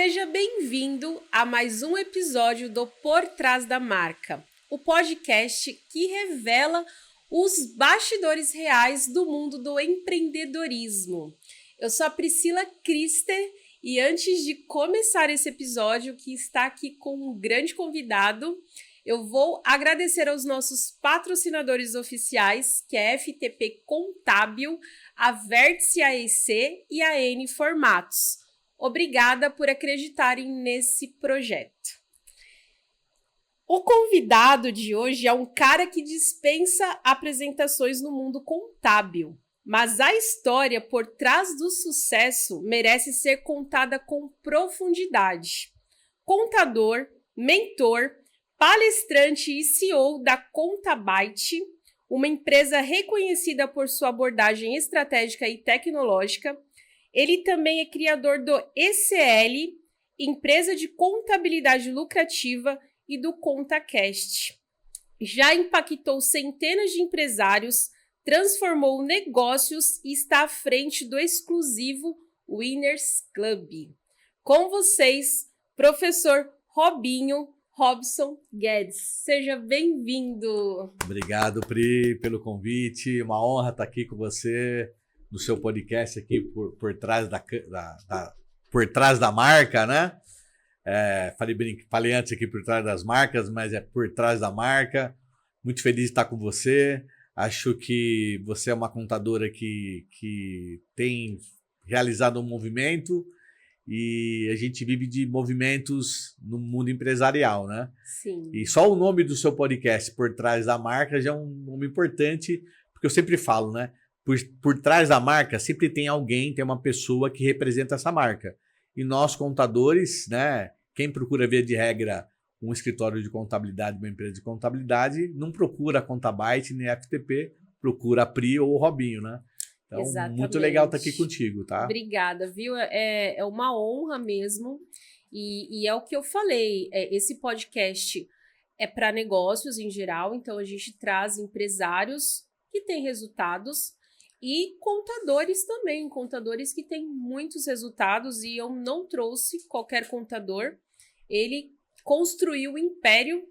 Seja bem-vindo a mais um episódio do Por Trás da Marca, o podcast que revela os bastidores reais do mundo do empreendedorismo. Eu sou a Priscila Crister e antes de começar esse episódio, que está aqui com um grande convidado, eu vou agradecer aos nossos patrocinadores oficiais, que é a FTP Contábil, a Vértice AEC e a N Formatos. Obrigada por acreditarem nesse projeto. O convidado de hoje é um cara que dispensa apresentações no mundo contábil, mas a história por trás do sucesso merece ser contada com profundidade. Contador, mentor, palestrante e CEO da Contabyte, uma empresa reconhecida por sua abordagem estratégica e tecnológica. Ele também é criador do ECL, empresa de contabilidade lucrativa, e do ContaCast. Já impactou centenas de empresários, transformou negócios e está à frente do exclusivo Winners Club. Com vocês, professor Robson Guedes. Seja bem-vindo. Obrigado, Pri, pelo convite. Uma honra estar aqui com você no seu podcast aqui por trás por trás da marca, né? Falei antes aqui por trás das marcas, mas é por trás da marca. Muito feliz de estar com você. Acho que você é uma contadora que tem realizado um movimento e a gente vive de movimentos no mundo empresarial, né? Sim. E só o nome do seu podcast, Por Trás da Marca, já é um nome importante, porque eu sempre falo, né? Por trás da marca sempre tem alguém, tem uma pessoa que representa essa marca. E nós, contadores, né? Quem procura, via de regra, um escritório de contabilidade, uma empresa de contabilidade, não procura a Contabyte nem a FTP, procura a Pri ou o Robinho, né? Então, Exatamente. Muito legal estar aqui contigo, tá? Obrigada, viu? É uma honra mesmo. E é o que eu falei, esse podcast é para negócios em geral, então a gente traz empresários que têm resultados e contadores também, contadores que têm muitos resultados, e eu não trouxe qualquer contador. Ele construiu o império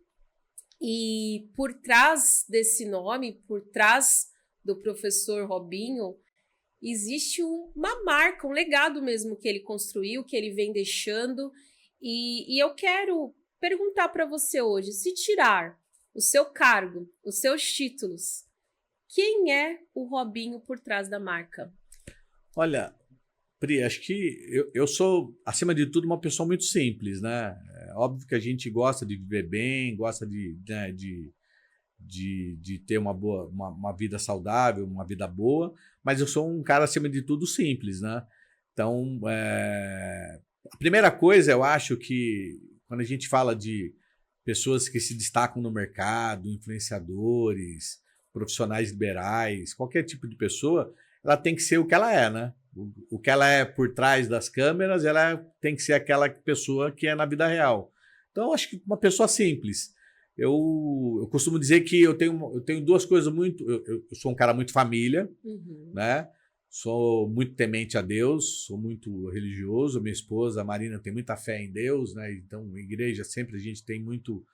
e por trás desse nome, por trás do professor Robinho, existe uma marca, um legado mesmo que ele construiu, que ele vem deixando. E eu quero perguntar para você hoje, se tirar o seu cargo, os seus títulos, quem é o Robinho por trás da marca? Olha, Pri, acho que eu sou, acima de tudo, uma pessoa muito simples, né? É óbvio que a gente gosta de viver bem, gosta de ter uma vida saudável, uma vida boa, mas eu sou um cara, acima de tudo, simples, né? Então, a primeira coisa, eu acho que quando a gente fala de pessoas que se destacam no mercado, influenciadores, profissionais liberais, qualquer tipo de pessoa, ela tem que ser o que ela é, né? O que ela é por trás das câmeras, ela tem que ser aquela pessoa que é na vida real. Então, eu acho que uma pessoa simples. Eu costumo dizer que eu tenho duas coisas muito... Eu sou um cara muito família, né? Sou muito temente a Deus, sou muito religioso. Minha esposa, a Marina, tem muita fé em Deus, né? Então, na igreja, sempre a gente tem muito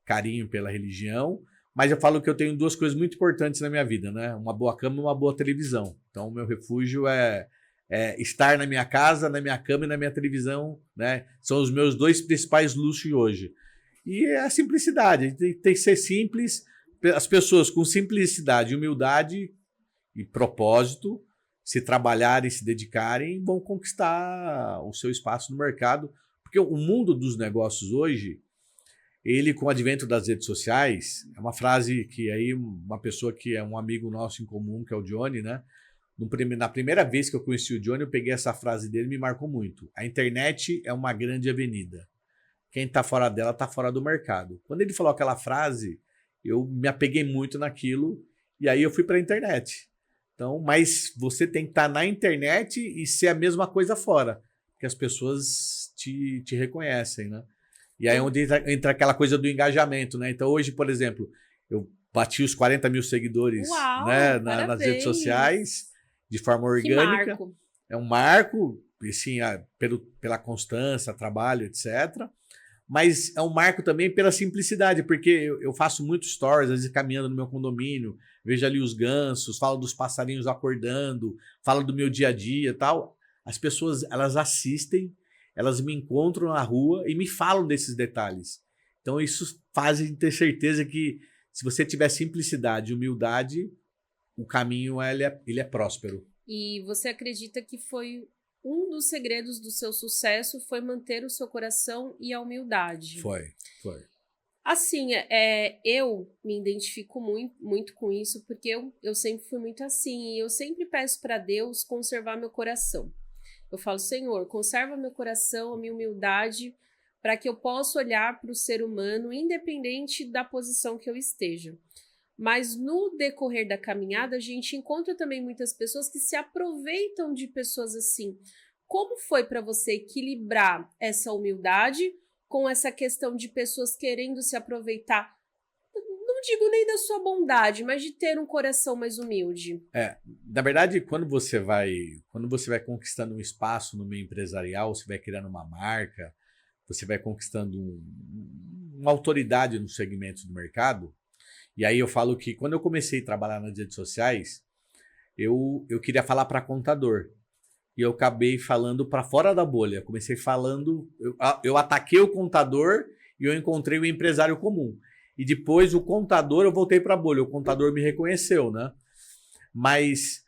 carinho pela religião. Mas eu falo que eu tenho duas coisas muito importantes na minha vida, né? Uma boa cama e uma boa televisão. Então, o meu refúgio é estar na minha casa, na minha cama e na minha televisão, né? São os meus dois principais luxos hoje. E é a simplicidade. A gente tem que ser simples. As pessoas com simplicidade, humildade e propósito, se trabalharem, se dedicarem, vão conquistar o seu espaço no mercado. Porque o mundo dos negócios hoje, ele, com o advento das redes sociais, é uma frase que aí uma pessoa que é um amigo nosso em comum, que é o Johnny, né? Na primeira vez que eu conheci o Johnny, eu peguei essa frase dele e me marcou muito. A internet é uma grande avenida. Quem está fora dela está fora do mercado. Quando ele falou aquela frase, eu me apeguei muito naquilo e aí eu fui para a internet. Então, mas você tem que estar na internet e ser a mesma coisa fora, porque as pessoas te reconhecem, né? E aí é onde entra aquela coisa do engajamento, né? Então hoje, por exemplo, eu bati os 40 mil seguidores. Uau, né, nas redes sociais, de forma orgânica. Que marco. É um marco. assim, pela constância, trabalho, etc. Mas é um marco também pela simplicidade, porque eu faço muitos stories, às vezes caminhando no meu condomínio, vejo ali os gansos, falo dos passarinhos acordando, falo do meu dia a dia e tal. As pessoas, elas assistem, elas me encontram na rua e me falam desses detalhes. Então isso faz ter certeza que se você tiver simplicidade e humildade, o caminho ele é próspero. E você acredita que foi um dos segredos do seu sucesso foi manter o seu coração e a humildade? Foi. Assim, eu me identifico muito com isso, porque eu sempre fui muito assim, e eu sempre peço para Deus conservar meu coração. Eu falo, Senhor, conserva meu coração, a minha humildade, para que eu possa olhar para o ser humano, independente da posição que eu esteja. Mas no decorrer da caminhada, a gente encontra também muitas pessoas que se aproveitam de pessoas assim. Como foi para você equilibrar essa humildade com essa questão de pessoas querendo se aproveitar? Não digo nem da sua bondade, mas de ter um coração mais humilde. Na verdade, quando você vai conquistando um espaço no meio empresarial, você vai criando uma marca, você vai conquistando uma autoridade no segmento do mercado. E aí eu falo que quando eu comecei a trabalhar nas redes sociais, eu queria falar para contador. E eu acabei falando para fora da bolha. Comecei falando, eu ataquei o contador e eu encontrei o empresário comum. E depois o contador, eu voltei para a bolha. O contador me reconheceu, né? Mas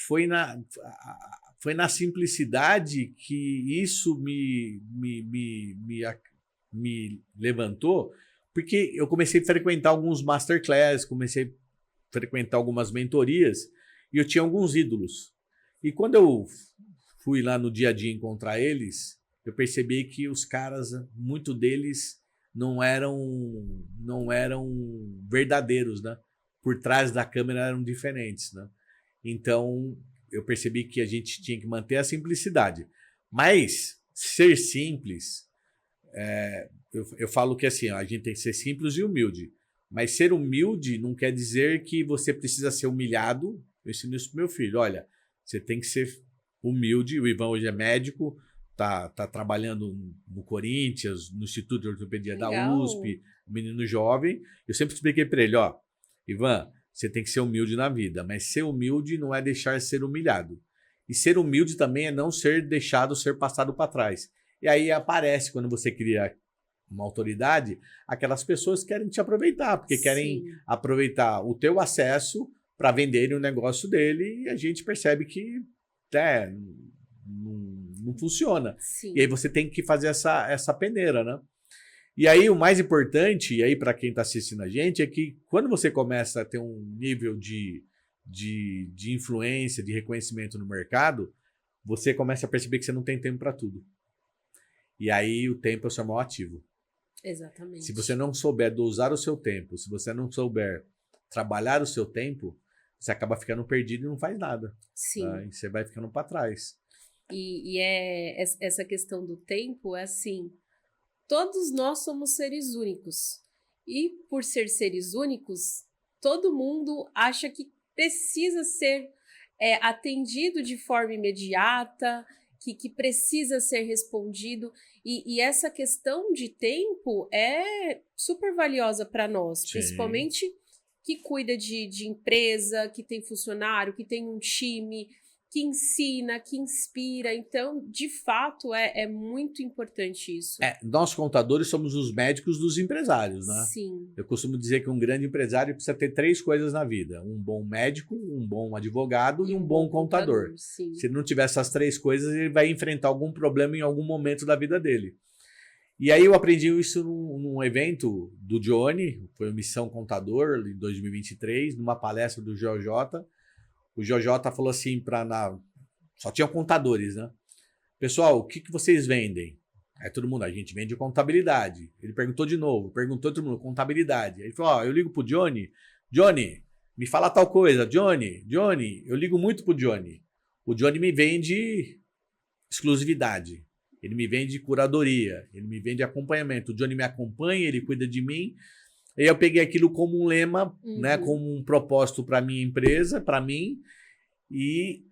foi na simplicidade que isso me levantou, porque eu comecei a frequentar alguns masterclass, comecei a frequentar algumas mentorias e eu tinha alguns ídolos. E quando eu fui lá no dia a dia encontrar eles, eu percebi que os caras, muito deles não eram verdadeiros, né? Por trás da câmera eram diferentes, né? Então eu percebi que a gente tinha que manter a simplicidade. Mas ser simples, eu falo que assim, a gente tem que ser simples e humilde. Mas ser humilde não quer dizer que você precisa ser humilhado. Eu ensino isso pro meu filho. Olha, você tem que ser humilde. O Ivan hoje é médico, tá trabalhando no Corinthians, no Instituto de Ortopedia da USP, menino jovem. Eu sempre expliquei para ele, ó, Ivan, você tem que ser humilde na vida, mas ser humilde não é deixar ser humilhado. E ser humilde também é não ser deixado ser passado para trás. E aí aparece, quando você cria uma autoridade, aquelas pessoas querem te aproveitar, porque querem aproveitar o teu acesso para venderem o negócio dele, e a gente percebe que não funciona. Sim. E aí você tem que fazer essa peneira, né? E aí o mais importante, e aí para quem está assistindo a gente, é que quando você começa a ter um nível de influência, de reconhecimento no mercado, você começa a perceber que você não tem tempo para tudo. E aí o tempo é o seu maior ativo. Exatamente. Se você não souber dosar o seu tempo, se você não souber trabalhar o seu tempo, você acaba ficando perdido e não faz nada. Sim. Tá? E você vai ficando para trás. E essa questão do tempo é assim, todos nós somos seres únicos. E por ser seres únicos, todo mundo acha que precisa ser atendido de forma imediata, que precisa ser respondido. E essa questão de tempo é super valiosa para nós, Sim. Principalmente que cuida de empresa, que tem funcionário, que tem um time, que ensina, que inspira. Então, de fato, é muito importante isso. Nós, contadores, somos os médicos dos empresários, né? Sim. Eu costumo dizer que um grande empresário precisa ter 3 coisas na vida: um bom médico, um bom advogado e um bom contador. Sim. Se ele não tiver essas 3 coisas, ele vai enfrentar algum problema em algum momento da vida dele. E aí eu aprendi isso num evento do Johnny, foi o Missão Contador, em 2023, numa palestra do GeoJ. O GeoJ falou assim, só tinham contadores, né? Pessoal, o que vocês vendem? Aí todo mundo, a gente vende contabilidade. Ele perguntou de novo, perguntou todo mundo, contabilidade. Aí ele falou, ó, eu ligo pro Johnny, me fala tal coisa, Johnny, eu ligo muito pro Johnny. O Johnny me vende exclusividade, ele me vende curadoria, ele me vende acompanhamento. O Johnny me acompanha, ele cuida de mim. Aí eu peguei aquilo como um lema, né, como um propósito para minha empresa, para mim, e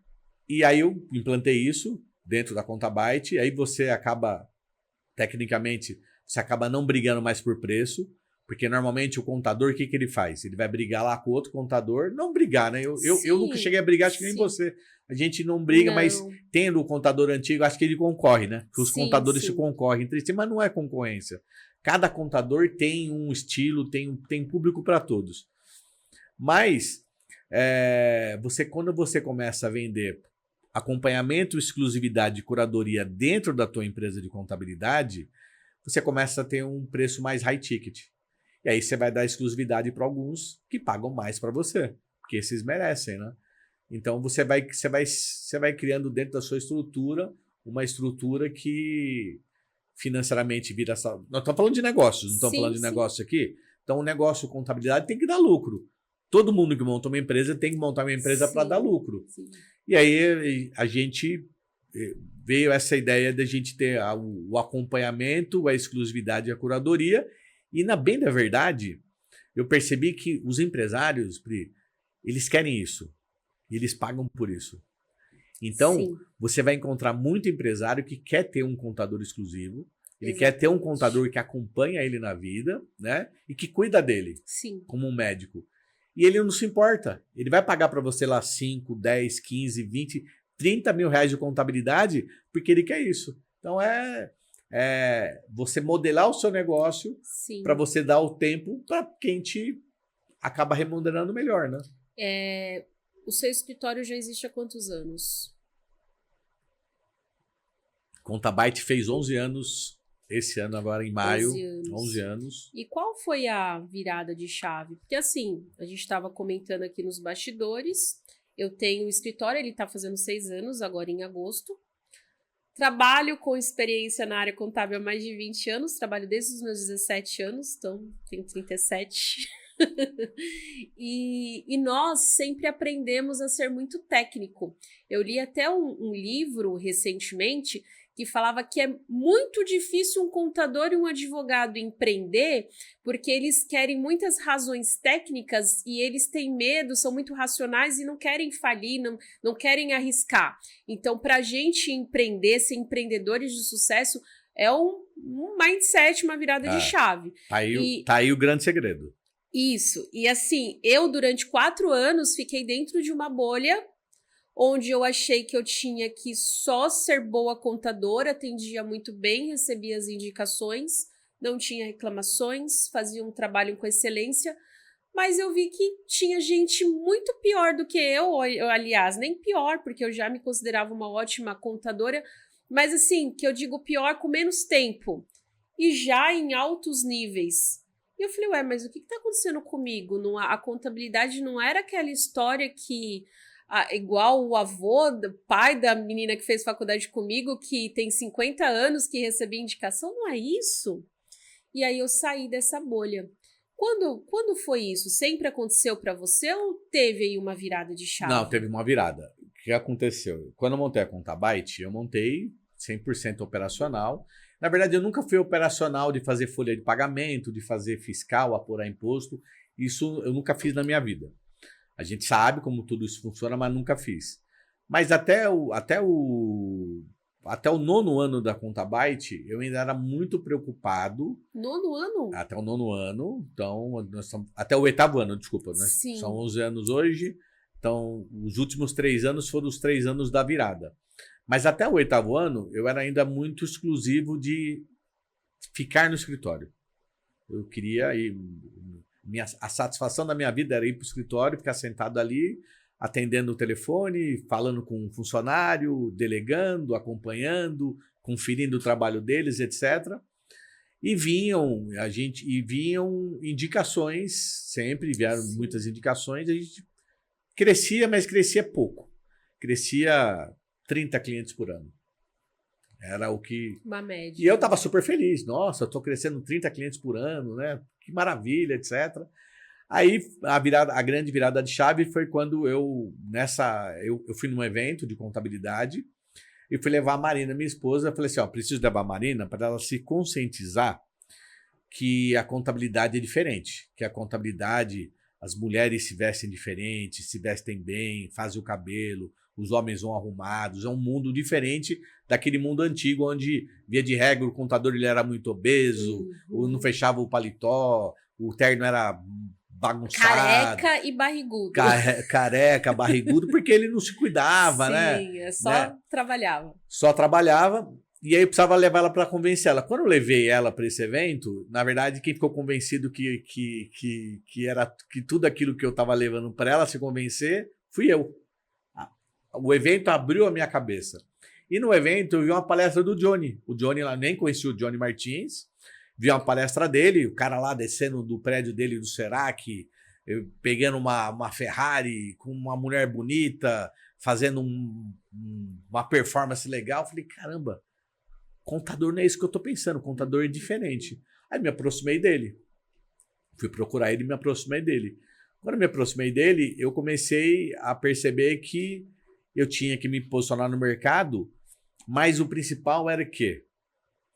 E aí eu implantei isso dentro da Contabyte, aí você acaba, tecnicamente, você acaba não brigando mais por preço, porque normalmente o contador, o que ele faz? Ele vai brigar lá com outro contador, não brigar, né? Eu nunca cheguei a brigar, acho que nem você. A gente não briga, mas Não. tendo o contador antigo, acho que ele concorre, né? Porque os Sim, contadores se sim. concorrem entre si, mas não é concorrência. Cada contador tem um estilo, tem público para todos. Mas quando você começa a vender acompanhamento, exclusividade e curadoria dentro da tua empresa de contabilidade, você começa a ter um preço mais high ticket. E aí você vai dar exclusividade para alguns que pagam mais para você, porque esses merecem, né? Então você vai criando dentro da sua estrutura uma estrutura que financeiramente vira... Nós estamos falando de negócios, não estamos falando de negócio aqui? Então o negócio contabilidade tem que dar lucro. Todo mundo que monta uma empresa tem que montar uma empresa para dar lucro. Sim. E aí a gente veio essa ideia de a gente ter o acompanhamento, a exclusividade e a curadoria. E na bem da verdade, eu percebi que os empresários, Pri, eles querem isso. E eles pagam por isso. Então, você vai encontrar muito empresário que quer ter um contador exclusivo. Ele quer ter um contador que acompanha ele na vida, né? E que cuida dele, como um médico. E ele não se importa. Ele vai pagar para você lá 5, 10, 15, 20, 30 mil reais de contabilidade porque ele quer isso. Então, você modelar o seu negócio para você dar o tempo para quem te acaba remunerando melhor, né? O seu escritório já existe há quantos anos? Contabyte fez 11 anos esse ano, agora em maio. 11 anos. E qual foi a virada de chave? Porque assim, a gente estava comentando aqui nos bastidores, eu tenho um escritório, ele está fazendo 6 anos, agora em agosto. Trabalho com experiência na área contábil há mais de 20 anos, trabalho desde os meus 17 anos, então tenho 37. E nós sempre aprendemos a ser muito técnico. Eu li até um livro recentemente que falava que é muito difícil um contador e um advogado empreender porque eles querem muitas razões técnicas e eles têm medo, são muito racionais e não querem falir, não querem arriscar. Então, para a gente empreender, ser empreendedores de sucesso, é um mindset, uma virada de chave. Tá aí o grande segredo. Isso. E assim, eu durante 4 anos fiquei dentro de uma bolha onde eu achei que eu tinha que só ser boa contadora, atendia muito bem, recebia as indicações, não tinha reclamações, fazia um trabalho com excelência, mas eu vi que tinha gente muito pior do que eu, aliás, nem pior, porque eu já me considerava uma ótima contadora, mas assim, que eu digo pior com menos tempo e já em altos níveis. E eu falei, mas o que está acontecendo comigo? A contabilidade não era aquela história que, igual o avô, pai da menina que fez faculdade comigo, que tem 50 anos, que recebia indicação, não é isso? E aí eu saí dessa bolha. Quando foi isso? Sempre aconteceu para você ou teve aí uma virada de chave? Não, teve uma virada. O que aconteceu? Quando eu montei a Contabyte, eu montei 100% operacional. Na verdade, eu nunca fui operacional de fazer folha de pagamento, de fazer fiscal, apurar imposto. Isso eu nunca fiz na minha vida. A gente sabe como tudo isso funciona, mas nunca fiz. Mas até o 9º ano da Contabyte, eu ainda era muito preocupado. 9º ano? Até o 9º ano. Então, até o 8º ano, desculpa. Né? Sim. São 11 anos hoje. Então, os últimos 3 anos foram os 3 anos da virada. Mas até o 8º ano, eu era ainda muito exclusivo de ficar no escritório. Eu queria ir... A satisfação da minha vida era ir para o escritório, ficar sentado ali, atendendo o telefone, falando com um funcionário, delegando, acompanhando, conferindo o trabalho deles, etc. E vinham indicações, sempre vieram muitas indicações, a gente crescia, mas crescia pouco. Crescia 30 clientes por ano. Era o que... Uma média. E eu estava super feliz. Nossa, eu estou crescendo 30 clientes por ano, né? Que maravilha, etc. Aí a grande virada de chave foi quando eu fui num evento de contabilidade e fui levar a Marina, minha esposa. Eu falei assim, preciso levar a Marina para ela se conscientizar que a contabilidade é diferente. Que a contabilidade, as mulheres se vestem diferente, se vestem bem, fazem o cabelo, os homens vão arrumados, é um mundo diferente daquele mundo antigo, onde, via de regra, o contador ele era muito obeso, não fechava o paletó, o terno era bagunçado. Careca e barrigudo. Careca, barrigudo, porque ele não se cuidava, né? Sim, só né? trabalhava. Só trabalhava, e aí eu precisava levar ela para convencer ela. Quando eu levei ela para esse evento, na verdade, quem ficou convencido que tudo aquilo que eu estava levando para ela se convencer, fui eu. O evento abriu a minha cabeça. E no evento eu vi uma palestra do Johnny. O Johnny lá, nem conhecia o Johnny Martins. Vi uma palestra dele, o cara lá descendo do prédio dele do Serac, pegando uma Ferrari com uma mulher bonita, fazendo uma performance legal. Falei, caramba, contador não é isso que eu tô pensando, contador é diferente. Aí me aproximei dele. Fui procurar ele e me aproximei dele. Quando eu me aproximei dele, eu comecei a perceber que eu tinha que me posicionar no mercado, mas o principal era que,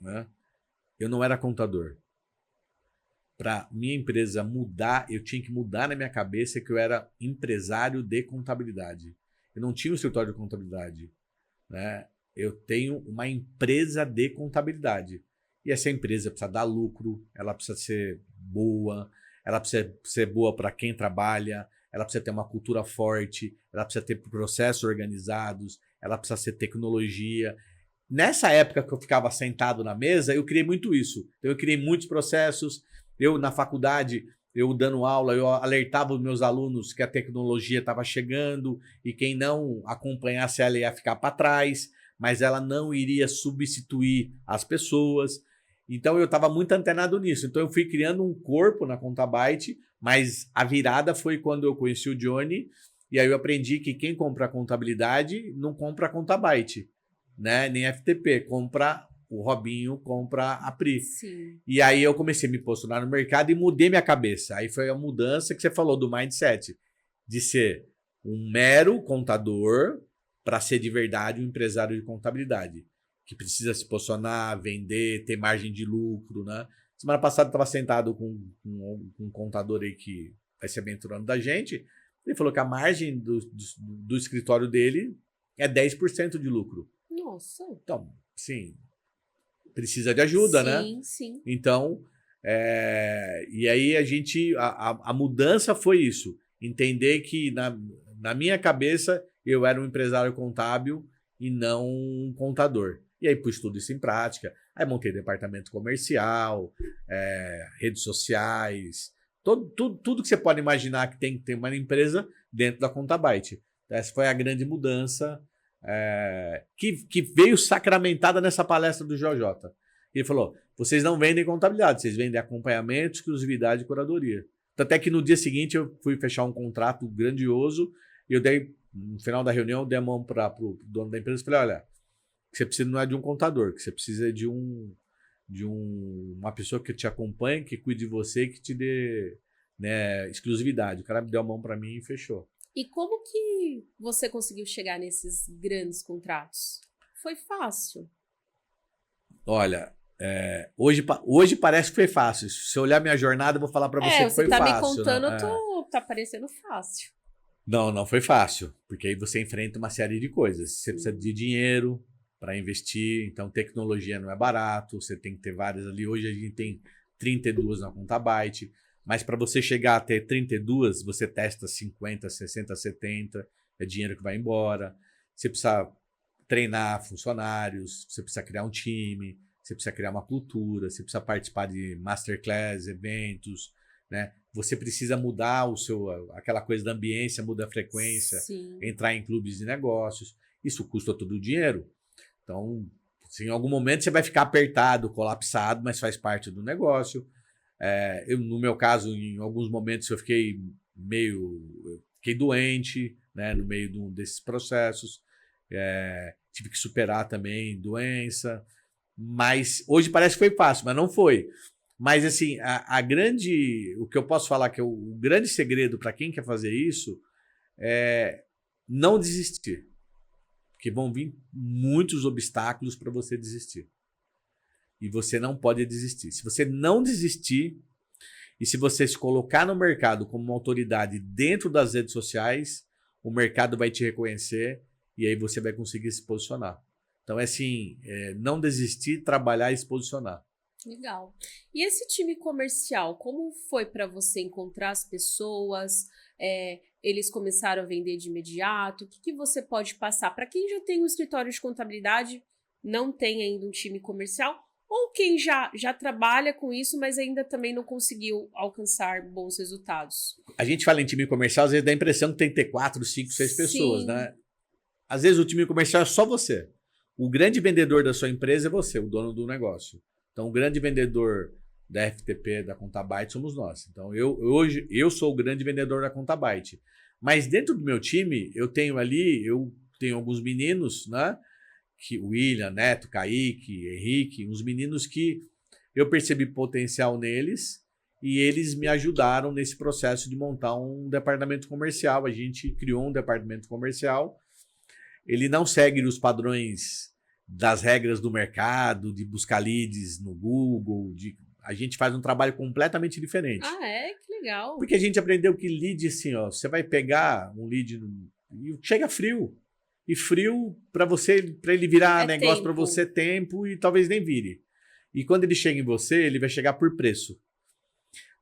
né, eu não era contador. Para minha empresa mudar, eu tinha que mudar na minha cabeça que eu era empresário de contabilidade. Eu não tinha um escritório de contabilidade, né? Eu tenho uma empresa de contabilidade. E essa empresa precisa dar lucro, ela precisa ser boa, ela precisa ser boa para quem trabalha, ela precisa ter uma cultura forte, ela precisa ter processos organizados, ela precisa ser tecnologia. Nessa época que eu ficava sentado na mesa, eu criei muito isso. Então, eu criei muitos processos. Eu, na faculdade, eu dando aula, eu alertava os meus alunos que a tecnologia estava chegando e quem não acompanhasse ela ia ficar para trás, mas ela não iria substituir as pessoas. Então, eu estava muito antenado nisso. Então, eu fui criando um corpo na Contabyte, mas a virada foi quando eu conheci o Johnny e aí eu aprendi que quem compra contabilidade não compra a Contabyte, né? Nem FTP, compra o Robinho, compra a Pri. Sim. E aí eu comecei a me posicionar no mercado e mudei minha cabeça. Aí foi a mudança que você falou do mindset, de ser um mero contador para ser de verdade um empresário de contabilidade, que precisa se posicionar, vender, ter margem de lucro, né? Semana passada eu estava sentado com um contador aí que vai se aventurando da gente. Ele falou que a margem do escritório dele é 10% de lucro. Nossa. Então, sim, precisa de ajuda, né? Sim, sim. Então, e aí a mudança foi isso. Entender que na minha cabeça eu era um empresário contábil e não um contador. E aí pus tudo isso em prática. Aí montei departamento comercial, redes sociais, tudo que você pode imaginar que tem que ter uma empresa dentro da Contabyte. Essa foi a grande mudança que veio sacramentada nessa palestra do JJ. Ele falou, vocês não vendem contabilidade, vocês vendem acompanhamento, exclusividade e curadoria. Até que no dia seguinte eu fui fechar um contrato grandioso e eu dei, no final da reunião, eu dei a mão para o dono da empresa e falei, olha, o que você precisa não é de um contador, o que você precisa é de uma pessoa que te acompanhe, que cuide de você e que te dê, né, exclusividade. O cara me deu a mão para mim e fechou. E como que você conseguiu chegar nesses grandes contratos? Foi fácil? Olha, hoje parece que foi fácil. Se eu olhar minha jornada, eu vou falar para você que foi tá fácil. Me contando, né? tá parecendo fácil. Não foi fácil, porque aí você enfrenta uma série de coisas. Você precisa de dinheiro para investir, então tecnologia não é barato, você tem que ter várias ali. Hoje a gente tem 32 na Contabyte, mas para você chegar a ter 32, você testa 50, 60, 70, é dinheiro que vai embora. Você precisa treinar funcionários, você precisa criar um time, você precisa criar uma cultura, você precisa participar de masterclass, eventos, né? Você precisa mudar aquela coisa da ambiência, muda a frequência, Sim. entrar em clubes de negócios. Isso custa todo o dinheiro. Então, assim, em algum momento você vai ficar apertado, colapsado, mas faz parte do negócio. No meu caso, em alguns momentos eu fiquei doente, né, no meio desses processos. Tive que superar também doença. Mas hoje parece que foi fácil, mas não foi. Mas assim, o que eu posso falar que é o grande segredo para quem quer fazer isso é não desistir. Porque vão vir muitos obstáculos para você desistir. E você não pode desistir. Se você não desistir, e se você se colocar no mercado como uma autoridade dentro das redes sociais, o mercado vai te reconhecer e aí você vai conseguir se posicionar. Então, é assim, não desistir, trabalhar e se posicionar. Legal. E esse time comercial, como foi para você encontrar as pessoas? Eles começaram a vender de imediato? O que você pode passar para quem já tem um escritório de contabilidade, não tem ainda um time comercial, ou quem já trabalha com isso, mas ainda também não conseguiu alcançar bons resultados? A gente fala em time comercial, às vezes dá a impressão que tem que ter 4, 5, 6 pessoas, Sim. né? Às vezes o time comercial é só você. O grande vendedor da sua empresa é você, o dono do negócio. Então, o grande vendedor da FTP, da Contabyte, somos nós. Então, hoje eu sou o grande vendedor da Contabyte. Mas dentro do meu time, eu tenho alguns meninos, né? O William, Neto, Kaique, Henrique, uns meninos que eu percebi potencial neles e eles me ajudaram nesse processo de montar um departamento comercial. A gente criou um departamento comercial. Ele não segue os padrões das regras do mercado, de buscar leads no Google. A gente faz um trabalho completamente diferente. Ah, que legal. Porque a gente aprendeu que lead, assim, ó, você vai pegar um lead e chega frio. E frio, para ele virar negócio para você, tempo e talvez nem vire. E quando ele chega em você, ele vai chegar por preço.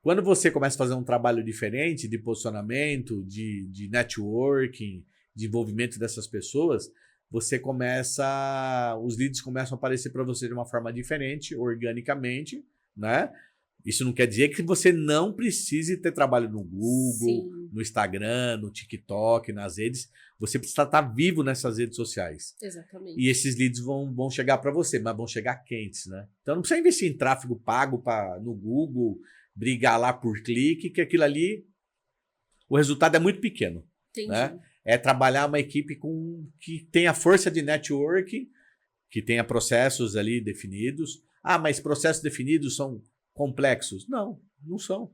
Quando você começa a fazer um trabalho diferente de posicionamento, de networking, de envolvimento dessas pessoas, os leads começam a aparecer para você de uma forma diferente, organicamente, né? Isso não quer dizer que você não precise ter trabalho no Google, sim, no Instagram, no TikTok, nas redes. Você precisa estar vivo nessas redes sociais. Exatamente. E esses leads vão chegar para você, mas vão chegar quentes, né? Então não precisa investir em tráfego pago no Google, brigar lá por clique, que aquilo ali, o resultado é muito pequeno. Entendi. Né? É trabalhar uma equipe que tenha força de network, que tenha processos ali definidos. Ah, mas processos definidos são complexos? Não, não são.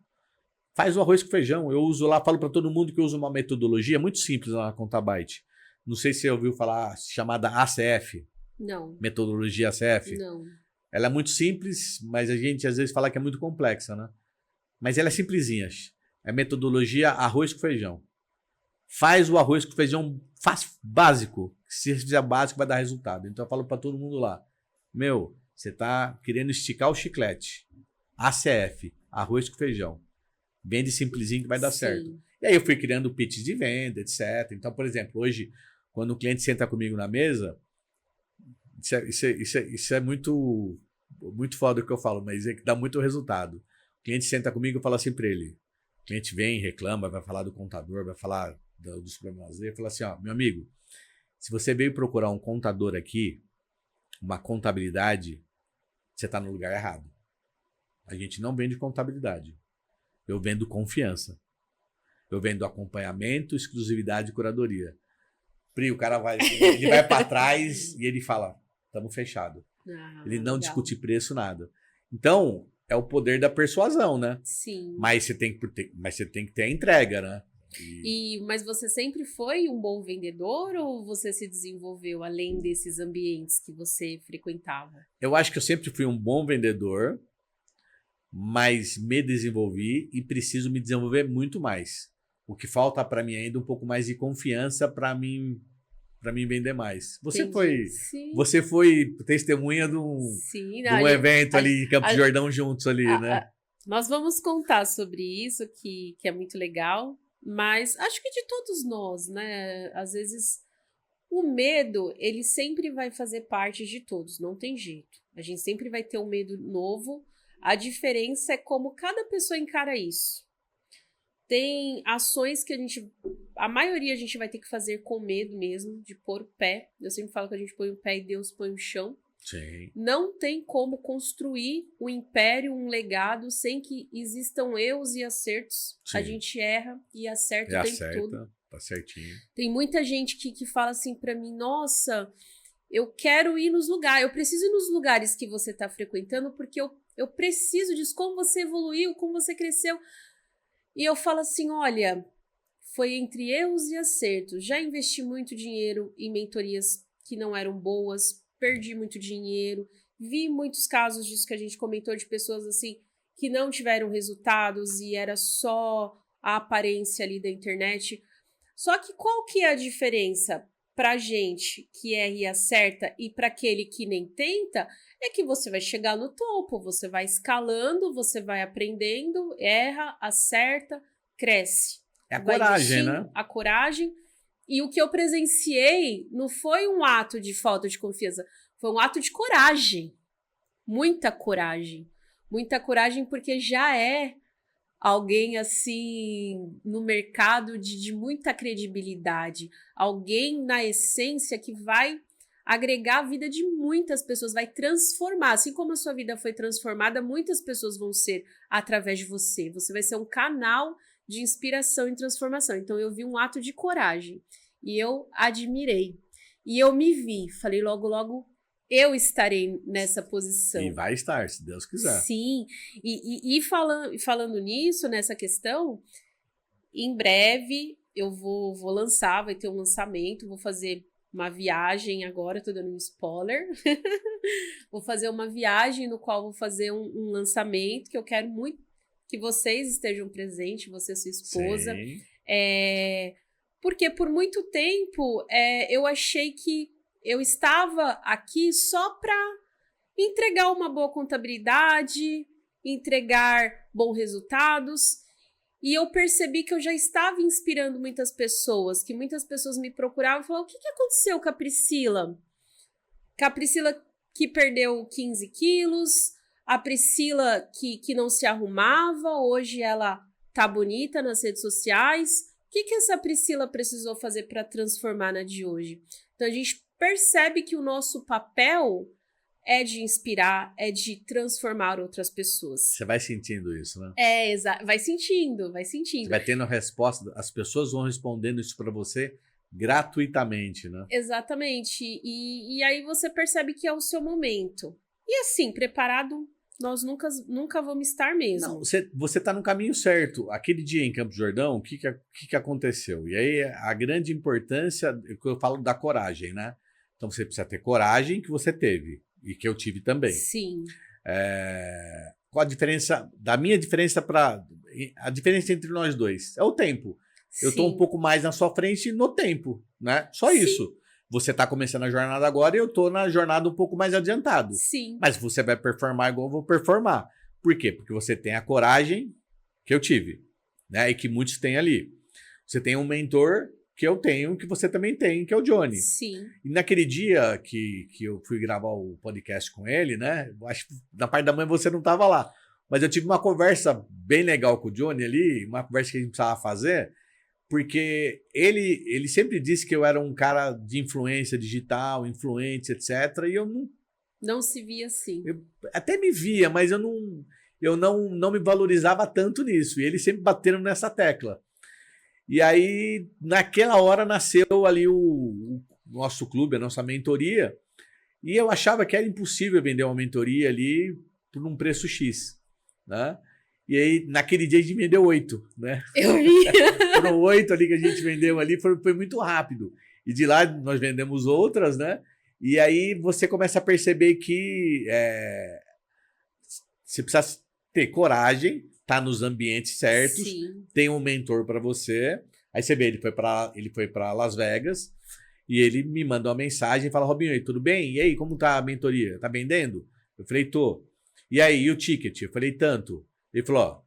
Faz o arroz com feijão. Eu uso lá, falo para todo mundo que eu uso uma metodologia muito simples lá na Contabyte. Não sei se você ouviu falar, chamada ACF. Não. Metodologia ACF. Não. Ela é muito simples, mas a gente às vezes fala que é muito complexa, né? Mas ela é simplesinha. É metodologia arroz com feijão. Faz o arroz com feijão básico. Se fizer básico, vai dar resultado. Então eu falo para todo mundo lá. Você tá querendo esticar o chiclete. ACF, arroz com feijão. Vende simplesinho que vai dar certo. E aí eu fui criando pitch de venda, etc. Então, por exemplo, hoje, quando o cliente senta comigo na mesa, isso é muito, muito foda o que eu falo, mas é que dá muito resultado. O cliente senta comigo e fala assim para ele. O cliente vem, reclama, vai falar do contador, vai falar dos problemas dele, fala assim, ó, meu amigo, se você veio procurar um contador aqui, uma contabilidade, você está no lugar errado. A gente não vende contabilidade. Eu vendo confiança. Eu vendo acompanhamento, exclusividade e curadoria. O cara ele vai para trás e ele fala, estamos fechados. Ele não legal. Discute preço, nada. Então, é o poder da persuasão, né? Sim. Mas você tem que ter a entrega, né? Mas você sempre foi um bom vendedor ou você se desenvolveu além desses ambientes que você frequentava? Eu acho que eu sempre fui um bom vendedor, mas me desenvolvi e preciso me desenvolver muito mais. O que falta para mim ainda é um pouco mais de confiança para mim vender mais. Você foi testemunha de um evento ali em Campos do Jordão juntos ali, né? Nós vamos contar sobre isso, que é muito legal. Mas acho que de todos nós, né? Às vezes o medo, ele sempre vai fazer parte de todos, não tem jeito. A gente sempre vai ter um medo novo. A diferença é como cada pessoa encara isso. Tem ações que a maioria a gente vai ter que fazer com medo mesmo, de pôr o pé. Eu sempre falo que a gente põe o pé e Deus põe o chão. Sim. Não tem como construir um império, um legado, sem que existam erros e acertos. Sim. A gente erra e acerta o tempo todo. Tá certinho. Tem muita gente que fala assim pra mim, nossa, eu quero ir nos lugares, eu preciso ir nos lugares que você tá frequentando, porque eu preciso disso, como você evoluiu, como você cresceu. E eu falo assim, olha, foi entre erros e acertos. Já investi muito dinheiro em mentorias que não eram boas, perdi muito dinheiro, vi muitos casos disso que a gente comentou de pessoas assim que não tiveram resultados e era só a aparência ali da internet. Só que qual que é a diferença? pra gente que erra e acerta e para aquele que nem tenta, é que você vai chegar no topo, você vai escalando, você vai aprendendo, erra, acerta, cresce. É a Vai coragem, investindo, né? a coragem. E o que eu presenciei não foi um ato de falta de confiança, foi um ato de coragem. Muita coragem. Muita coragem porque já é alguém assim no mercado de muita credibilidade. Alguém na essência que vai agregar a vida de muitas pessoas, vai transformar. Assim como a sua vida foi transformada, muitas pessoas vão ser através de você. Você vai ser um canal de inspiração e transformação. Então eu vi um ato de coragem e eu admirei. E eu me vi, falei logo, logo, eu estarei nessa posição. E vai estar, se Deus quiser. Sim, e falando nisso, nessa questão, em breve eu vou lançar, vai ter um lançamento, vou fazer uma viagem agora, tô dando um spoiler. Vou fazer uma viagem no qual vou fazer um lançamento que eu quero muito que vocês estejam presentes, você e sua esposa. Sim. Porque por muito tempo eu achei que eu estava aqui só para entregar uma boa contabilidade, entregar bons resultados. E eu percebi que eu já estava inspirando muitas pessoas, que muitas pessoas me procuravam e falavam: o que aconteceu com a Priscila? Com a Priscila que perdeu 15 quilos, a Priscila que não se arrumava, hoje ela tá bonita nas redes sociais. O que essa Priscila precisou fazer para transformar na de hoje? Então a gente percebe que o nosso papel é de inspirar, é de transformar outras pessoas. Você vai sentindo isso, né? Vai sentindo, vai sentindo. Você vai tendo resposta, as pessoas vão respondendo isso para você gratuitamente, né? Exatamente. E aí você percebe que é o seu momento. E assim, preparado, nós nunca vamos estar mesmo. Não, você tá no caminho certo. Aquele dia em Campos do Jordão, o que aconteceu? E aí a grande importância, que eu falo da coragem, né? Então você precisa ter coragem que você teve. E que eu tive também. Sim. Qual a diferença? Da minha diferença para. A diferença entre nós dois é o tempo. Sim. Eu estou um pouco mais na sua frente no tempo, né? Só Sim. isso. Você está começando a jornada agora e eu estou na jornada um pouco mais adiantado. Sim. Mas você vai performar igual eu vou performar. Por quê? Porque você tem a coragem que eu tive, né? E que muitos têm ali. Você tem um mentor que eu tenho, que você também tem, que é o Johnny. Sim. E naquele dia que eu fui gravar o podcast com ele, né? Acho que na parte da manhã você não estava lá. Mas eu tive uma conversa bem legal com o Johnny ali, uma conversa que a gente precisava fazer, porque ele sempre disse que eu era um cara de influência digital, influente, etc. E eu não se via assim. Eu até me via, mas eu não me valorizava tanto nisso. E ele sempre batendo nessa tecla. E aí, naquela hora, nasceu ali o nosso clube, a nossa mentoria. E eu achava que era impossível vender uma mentoria ali por um preço X, né? E aí, naquele dia, a gente vendeu 8, né? Eu vi. Foram 8 ali que a gente vendeu ali, foi muito rápido. E de lá, nós vendemos outras, né? E aí, você começa a perceber que você precisa ter coragem, tá nos ambientes certos, Sim. tem um mentor para você. Aí você vê, ele foi para Las Vegas e ele me manda uma mensagem e fala: Robinho, tudo bem? E aí, como tá a mentoria? Tá vendendo? Eu falei: tô. E aí, e o ticket? Eu falei: tanto. Ele falou: ó,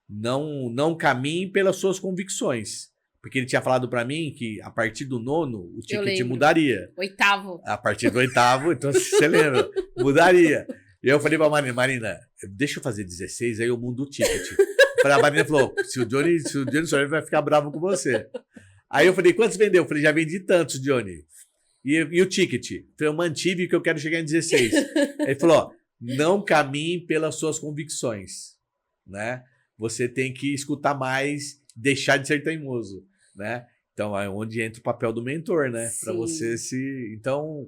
não caminhe pelas suas convicções. Porque ele tinha falado para mim que a partir do 9º o ticket mudaria. 8º. A partir do 8º, então você lembra, mudaria. E eu falei pra Marina, deixa eu fazer 16, aí eu mudo o ticket. A Marina falou: se o Johnny souber, vai ficar bravo com você. Aí eu falei: quantos vendeu? Eu falei: já vendi tantos, Johnny. E o ticket? Eu mantive que eu quero chegar em 16. Ele falou: ó, não caminhe pelas suas convicções, né? Você tem que escutar mais, deixar de ser teimoso, né? Então é onde entra o papel do mentor, né? Para você se... Então,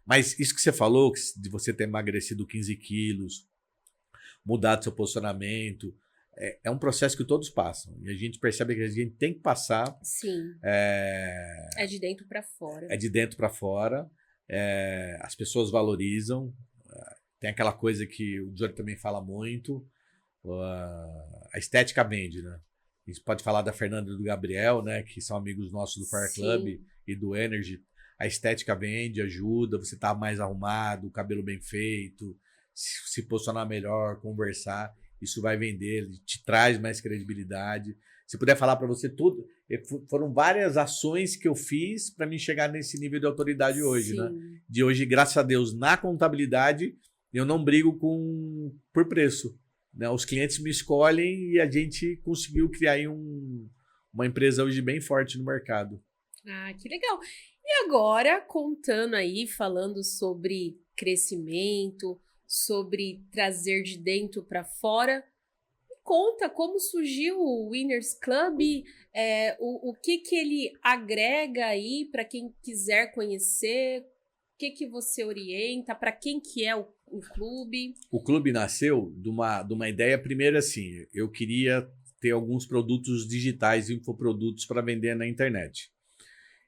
mas isso que você falou, de você ter emagrecido 15 quilos, mudado seu posicionamento, é um processo que todos passam. E a gente percebe que a gente tem que passar. Sim. É de dentro para fora. É de dentro para fora. As pessoas valorizam. Tem aquela coisa que o Johnny também fala muito. A estética vende, né? A gente pode falar da Fernanda e do Gabriel, né? Que são amigos nossos do Fire Club e do Energy. A estética vende, ajuda, você tá mais arrumado, o cabelo bem feito, se posicionar melhor, conversar, isso vai vender, ele te traz mais credibilidade. Se puder falar para você tudo, foram várias ações que eu fiz para mim chegar nesse nível de autoridade hoje, né? De hoje, graças a Deus, na contabilidade, eu não brigo por preço, né? Os clientes me escolhem e a gente conseguiu criar aí uma empresa hoje bem forte no mercado. Ah, que legal. E agora, contando aí, falando sobre crescimento, sobre trazer de dentro para fora, me conta como surgiu o Winners Club, o que ele agrega aí para quem quiser conhecer, o que você orienta, para quem que é o clube? O clube nasceu de uma ideia, primeiro assim, eu queria ter alguns produtos digitais, infoprodutos para vender na internet.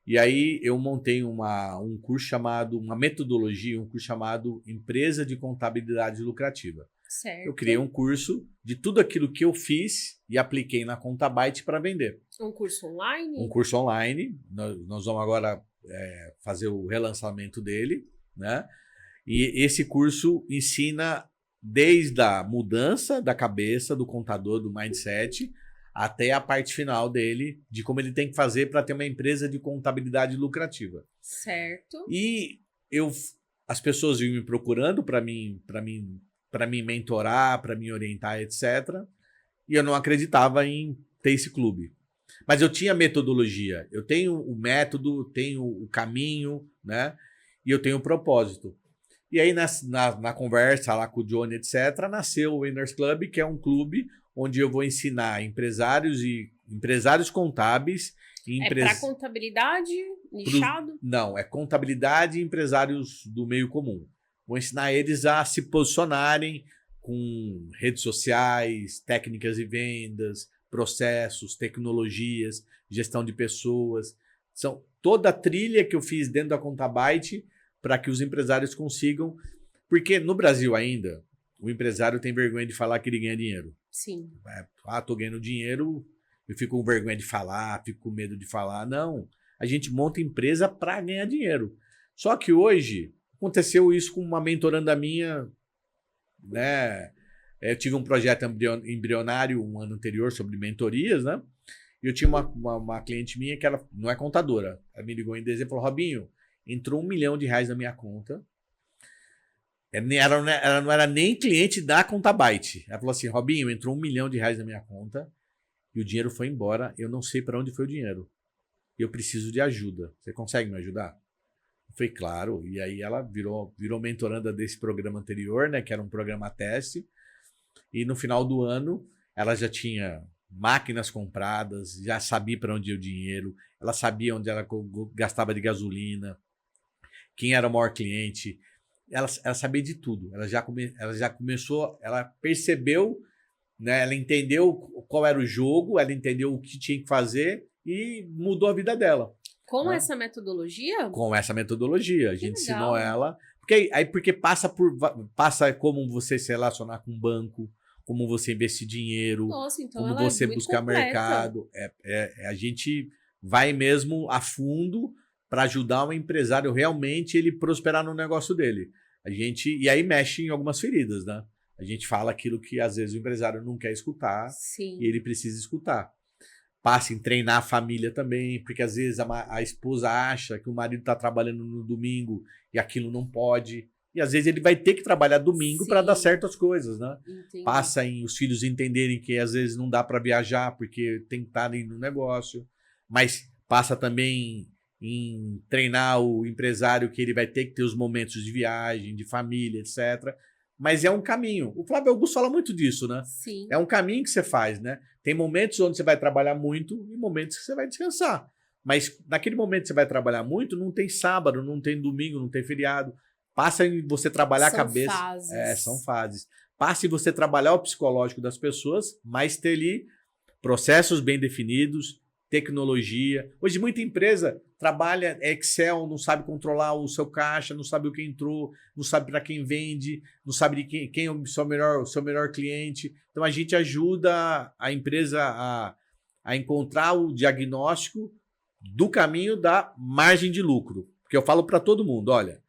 E aí eu montei um curso chamado, uma metodologia, um curso chamado Empresa de Contabilidade Lucrativa. Certo. Eu criei um curso de tudo aquilo que eu fiz e apliquei na Contabyte para vender. Um curso online? Um curso online. Nós vamos agora fazer o relançamento dele, né? E esse curso ensina desde a mudança da cabeça do contador, do mindset, até a parte final dele, de como ele tem que fazer para ter uma empresa de contabilidade lucrativa. Certo. E as pessoas vinham me procurando para mim mentorar, para me orientar, etc. E eu não acreditava em ter esse clube. Mas eu tinha metodologia, eu tenho o método, tenho o caminho, né? E eu tenho o propósito. E aí, na conversa lá com o Johnny, etc., nasceu o Winners Club, que é um clube onde eu vou ensinar empresários contábeis. Para contabilidade, nichado? Não, é contabilidade e empresários do meio comum. Vou ensinar eles a se posicionarem com redes sociais, técnicas de vendas, processos, tecnologias, gestão de pessoas. São toda a trilha que eu fiz dentro da Contabyte para que os empresários consigam. Porque no Brasil ainda, o empresário tem vergonha de falar que ele ganha dinheiro. Sim. Tô ganhando dinheiro, eu fico com vergonha de falar, fico com medo de falar. Não, a gente monta empresa para ganhar dinheiro. Só que hoje, aconteceu isso com uma mentoranda minha, né? Eu tive um projeto embrionário um ano anterior sobre mentorias, né? E eu tinha uma cliente minha que ela não é contadora. Ela me ligou em dezembro e falou: Robinho, entrou R$1 milhão na minha conta. Ela não era nem cliente da Contabyte. Ela falou assim: Robinho, entrou R$1 milhão na minha conta e o dinheiro foi embora. Eu não sei para onde foi o dinheiro. Eu preciso de ajuda. Você consegue me ajudar? Eu falei, claro. E aí ela virou mentoranda desse programa anterior, né? Que era um programa teste. E no final do ano, ela já tinha máquinas compradas, já sabia para onde ia o dinheiro, ela sabia onde ela gastava de gasolina, quem era o maior cliente. Ela sabia de tudo. Ela já começou, ela percebeu, né? Ela entendeu qual era o jogo, ela entendeu o que tinha que fazer e mudou a vida dela. Com essa metodologia? Com essa metodologia. A gente ensinou ela. Porque passa como você se relacionar com o banco, como você investir dinheiro, nossa, então como você buscar mercado. A gente vai mesmo a fundo para ajudar um empresário realmente ele prosperar no negócio dele. E aí mexe em algumas feridas, né? A gente fala aquilo que às vezes o empresário não quer escutar. Sim. E ele precisa escutar. Passa em treinar a família também, porque às vezes a esposa acha que o marido está trabalhando no domingo e aquilo não pode. E às vezes ele vai ter que trabalhar domingo para dar certo as coisas, né? Entendi. Passa em os filhos entenderem que às vezes não dá para viajar porque tem que estar no negócio. Mas passa também em treinar o empresário que ele vai ter que ter os momentos de viagem, de família, etc. Mas é um caminho. O Flávio Augusto fala muito disso, né? Sim. É um caminho que você faz, né? Tem momentos onde você vai trabalhar muito e momentos que você vai descansar. Mas naquele momento que você vai trabalhar muito, não tem sábado, não tem domingo, não tem feriado. Passa em você trabalhar a cabeça. Fases. São fases. Passa em você trabalhar o psicológico das pessoas, mas ter ali processos bem definidos, tecnologia. Hoje muita empresa trabalha Excel, não sabe controlar o seu caixa, não sabe o que entrou, não sabe para quem vende, não sabe de quem é o seu melhor cliente. Então a gente ajuda a empresa a encontrar o diagnóstico do caminho da margem de lucro. Porque eu falo para todo mundo, olha,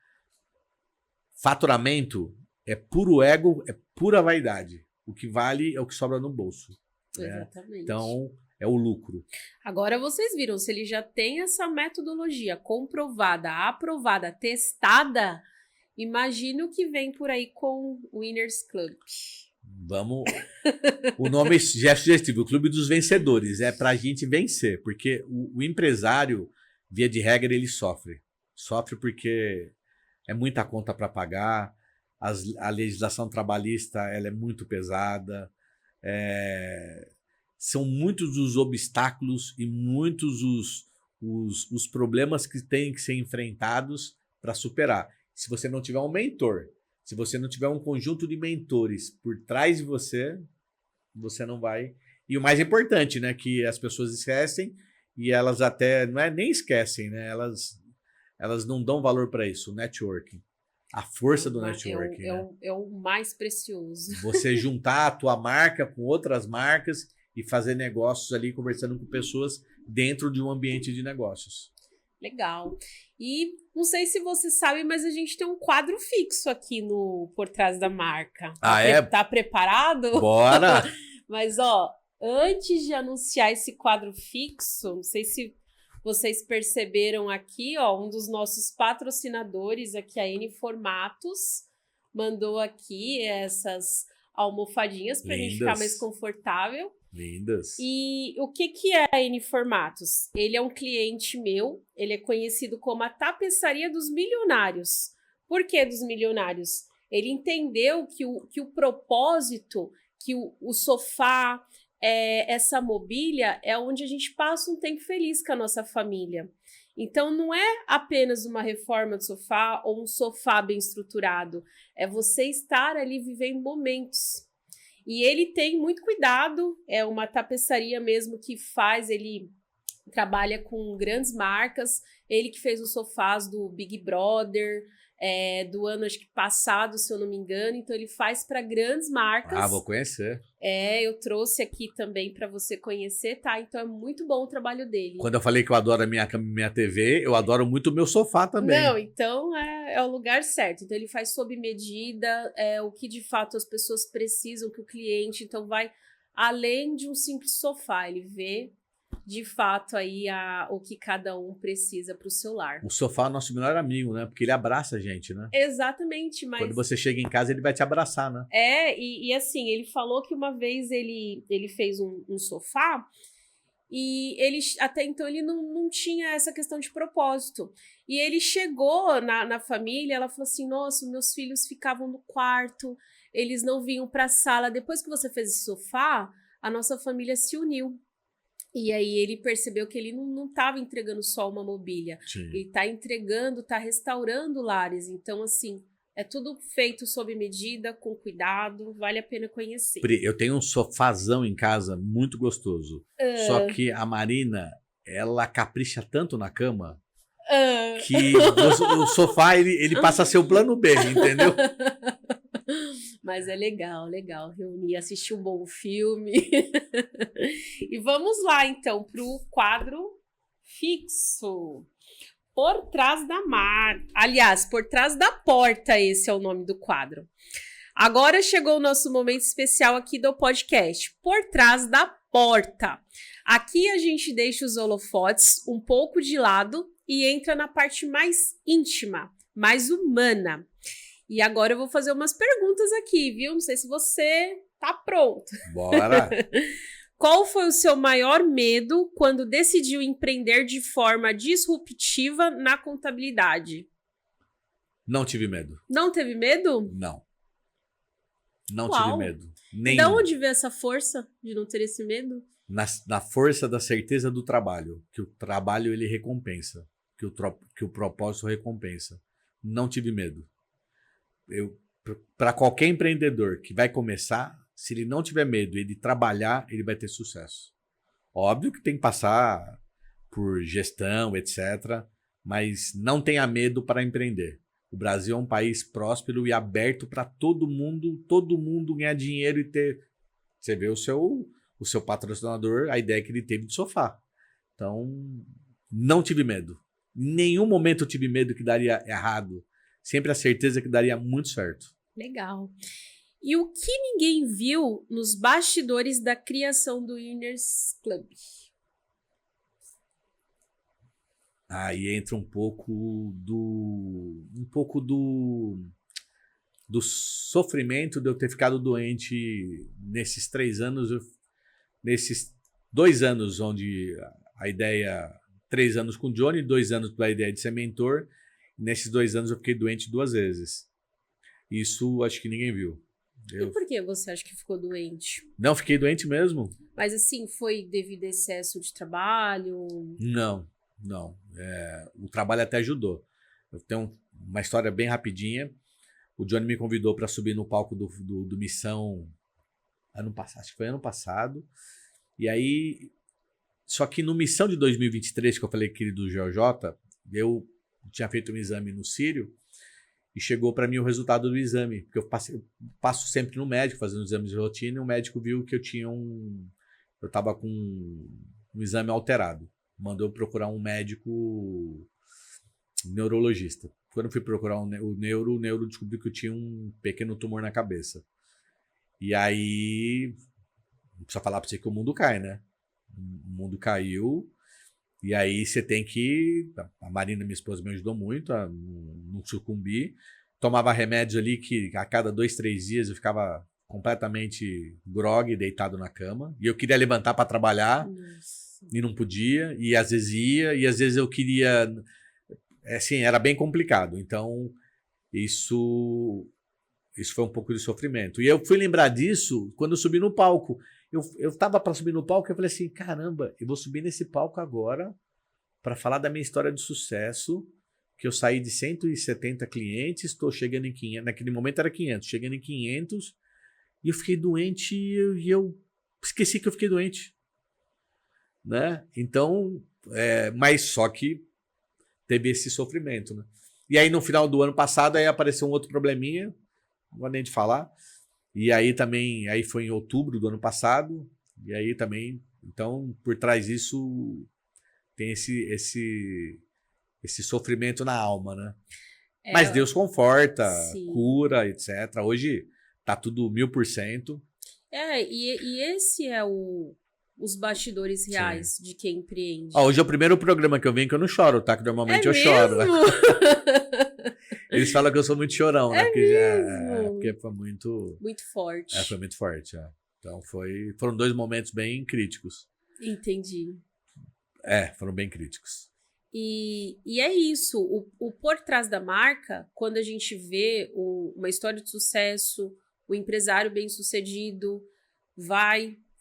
faturamento é puro ego, é pura vaidade. O que vale é o que sobra no bolso. Exatamente. Né? Então, é o lucro. Agora vocês viram, se ele já tem essa metodologia comprovada, aprovada, testada, imagina o que vem por aí com o Winners Club. Vamos. O nome já é sugestivo, o Clube dos Vencedores. É pra gente vencer, porque o empresário, via de regra, ele sofre. Sofre porque é muita conta para pagar, a legislação trabalhista ela é muito pesada, são muitos os obstáculos e muitos os problemas que têm que ser enfrentados para superar. Se você não tiver um mentor, se você não tiver um conjunto de mentores por trás de você, você não vai. E o mais importante, né, que as pessoas esquecem e elas até não é nem esquecem, né? Elas não dão valor para isso, o networking. A força do networking. É o mais precioso. Você juntar a tua marca com outras marcas e fazer negócios ali, conversando com pessoas dentro de um ambiente de negócios. Legal. E não sei se você sabe, mas a gente tem um quadro fixo aqui no Por Trás da Marca. Tá preparado? Bora! Mas, ó, antes de anunciar esse quadro fixo, não sei se vocês perceberam aqui, ó, um dos nossos patrocinadores aqui, a N Formatos, mandou aqui essas almofadinhas para a gente ficar mais confortável. Lindas. E o que é a N Formatos? Ele é um cliente meu, ele é conhecido como a tapeçaria dos milionários. Por que dos milionários? Ele entendeu que o propósito, que o sofá, essa mobília é onde a gente passa um tempo feliz com a nossa família. Então, não é apenas uma reforma de sofá ou um sofá bem estruturado, é você estar ali vivendo momentos. E ele tem muito cuidado, é uma tapeçaria mesmo que ele trabalha com grandes marcas, ele que fez os sofás do Big Brother, do ano acho que passado, se eu não me engano, então ele faz para grandes marcas. Ah, vou conhecer. Eu trouxe aqui também para você conhecer, tá? Então é muito bom o trabalho dele. Quando eu falei que eu adoro a minha TV, eu adoro muito o meu sofá também. Não, então é o lugar certo. Então ele faz sob medida, o que de fato as pessoas precisam, que o cliente, então vai além de um simples sofá, ele vê de fato aí o que cada um precisa para o seu lar. O sofá é o nosso melhor amigo, né? Porque ele abraça a gente, né? Exatamente, mas... Quando você chega em casa, ele vai te abraçar, né? E assim, ele falou que uma vez ele fez um sofá e até então ele não tinha essa questão de propósito. E ele chegou na família, ela falou assim, nossa, meus filhos ficavam no quarto, eles não vinham para a sala. Depois que você fez esse sofá, a nossa família se uniu. E aí ele percebeu que ele não estava entregando só uma mobília. Sim. Ele está entregando, está restaurando lares. Então, assim, é tudo feito sob medida, com cuidado, vale a pena conhecer. Eu tenho um sofazão em casa muito gostoso. Só que a Marina, ela capricha tanto na cama que o sofá ele passa a ser o plano B, entendeu? Mas é legal reunir, assistir um bom filme. E vamos lá, então, para o quadro fixo. Por Trás da Marca. Aliás, Por Trás da Porta, esse é o nome do quadro. Agora chegou o nosso momento especial aqui do podcast. Por Trás da Porta. Aqui a gente deixa os holofotes um pouco de lado e entra na parte mais íntima, mais humana. E agora eu vou fazer umas perguntas aqui, viu? Não sei se você tá pronto. Bora! Qual foi o seu maior medo quando decidiu empreender de forma disruptiva na contabilidade? Não tive medo. Não teve medo? Não. Não Uau. tive medo. Nenhum. Da onde veio essa força de não ter esse medo? Na força da certeza do trabalho. Que o trabalho ele recompensa. Que o propósito recompensa. Não tive medo. Para qualquer empreendedor que vai começar, se ele não tiver medo e ele trabalhar, ele vai ter sucesso. Óbvio que tem que passar por gestão, etc. Mas não tenha medo para empreender. O Brasil é um país próspero e aberto para todo mundo ganhar dinheiro e ter... Você vê o o seu patrocinador, a ideia que ele teve de sofá. Então, não tive medo. Em nenhum momento eu tive medo que daria errado. Sempre a certeza que daria muito certo. Legal. E o que ninguém viu nos bastidores da criação do Winners Club? Aí entra um pouco do sofrimento de eu ter ficado doente nesses 3 anos, nesses 2 anos onde a ideia, 3 anos com o Johnny, 2 anos pela ideia de ser mentor. Nesses 2 anos eu fiquei doente 2 vezes. Isso acho que ninguém viu. E por que você acha que ficou doente? Não, fiquei doente mesmo. Mas assim, foi devido a excesso de trabalho? Não. O trabalho até ajudou. Eu tenho uma história bem rapidinha. O Johnny me convidou para subir no palco do Missão ano passado, acho que foi ano passado. E aí, só que no Missão de 2023, que eu falei que do GeoJ, eu tinha feito um exame no Sírio e chegou para mim o resultado do exame, porque eu passo sempre no médico fazendo exames de rotina, e o médico viu que eu estava com um exame alterado. Mandou eu procurar um médico neurologista. Quando eu fui procurar o neuro descobriu que eu tinha um pequeno tumor na cabeça. E aí, não precisa falar pra você que o mundo cai, né? O mundo caiu. E aí você tem que... A Marina, minha esposa, me ajudou muito a não sucumbir. Tomava remédios ali que a cada 2, 3 dias eu ficava completamente grogue, deitado na cama. E eu queria levantar para trabalhar. Nossa. E não podia. E às vezes ia. E às vezes eu queria... Assim, era bem complicado. Então, isso foi um pouco de sofrimento. E eu fui lembrar disso quando eu subi no palco. Eu tava para subir no palco e eu falei assim, caramba, eu vou subir nesse palco agora para falar da minha história de sucesso, que eu saí de 170 clientes, estou chegando em 500, naquele momento era 500, chegando em 500, e eu fiquei doente e eu esqueci que eu fiquei doente. Né? Então, mas só que teve esse sofrimento, né? E aí no final do ano passado aí apareceu um outro probleminha, não vou nem te falar. E aí também, aí foi em outubro do ano passado, e aí também, então por trás disso tem esse sofrimento na alma, né? Mas Deus conforta, sim, cura, etc. Hoje tá tudo 1000%. E esse é os bastidores reais, sim, de quem empreende. Hoje é o primeiro programa que eu venho que eu não choro, tá? Que normalmente eu choro, né? Eles falam que eu sou muito chorão, né? Porque foi muito... Muito forte. Foi muito forte, Então foram 2 momentos bem críticos. Entendi. Foram bem críticos. E é isso, o por trás da marca, quando a gente vê uma história de sucesso, o empresário bem-sucedido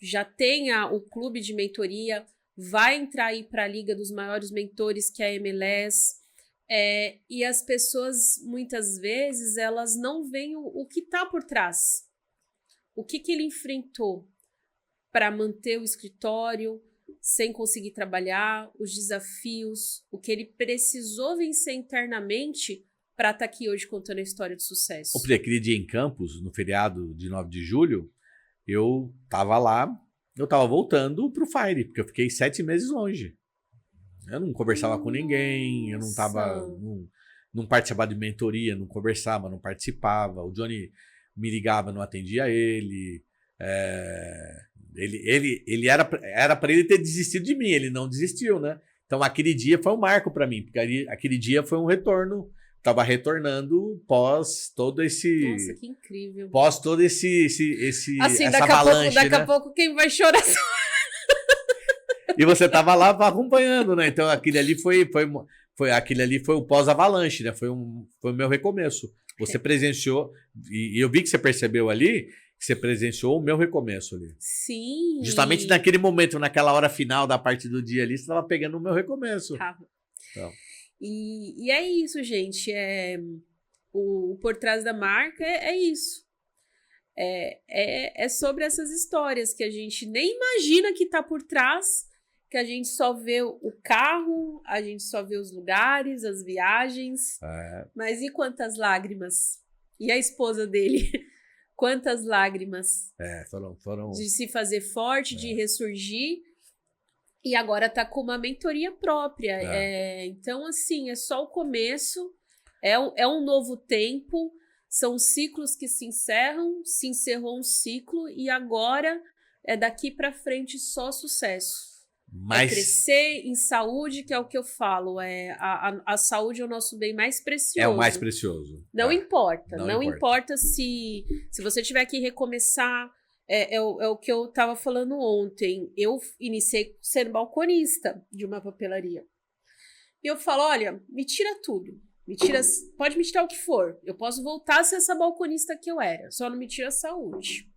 já tenha o clube de mentoria, vai entrar aí para a liga dos maiores mentores, que é a MLS, e as pessoas, muitas vezes, elas não veem o que está por trás. O que ele enfrentou para manter o escritório sem conseguir trabalhar, os desafios, o que ele precisou vencer internamente para estar aqui hoje contando a história de sucesso. Aquele dia em Campos, no feriado de 9 de julho, eu estava lá, eu estava voltando para o Fire, porque eu fiquei 7 meses longe. Eu não conversava com ninguém, eu não estava, não participava de mentoria, não conversava, não participava. O Johnny me ligava, não atendia ele. Ele era para ele ter desistido de mim, ele não desistiu, né? Então aquele dia foi um marco para mim, porque aquele dia foi um retorno. Tava retornando pós todo esse... Nossa, que incrível. Pós todo assim, essa avalanche, daqui a pouco quem vai chorar só... E você tava lá acompanhando, né? Então aquele ali foi o pós-avalanche, né? Foi o meu recomeço. Você presenciou, e eu vi que você percebeu ali, que você presenciou o meu recomeço ali. Sim. Justamente naquele momento, naquela hora final da parte do dia ali, você tava pegando o meu recomeço. Então. E é isso, gente. O por trás da marca é isso. É sobre essas histórias que a gente nem imagina que tá por trás, que a gente só vê o carro, a gente só vê os lugares, as viagens. Mas e quantas lágrimas? E a esposa dele? Quantas lágrimas Foram... de se fazer forte, de ressurgir, e agora tá com uma mentoria própria. Então, assim, é só o começo, é um novo tempo, são ciclos que se encerrou um ciclo, e agora é daqui para frente só sucesso. É crescer em saúde, que é o que eu falo. A saúde é o nosso bem mais precioso. É o mais precioso. Não importa. Não importa se você tiver que recomeçar. É o que eu estava falando ontem. Eu iniciei sendo balconista de uma papelaria. E eu falo, olha, me tira tudo. Pode me tirar o que for. Eu posso voltar a ser essa balconista que eu era. Só não me tira a saúde.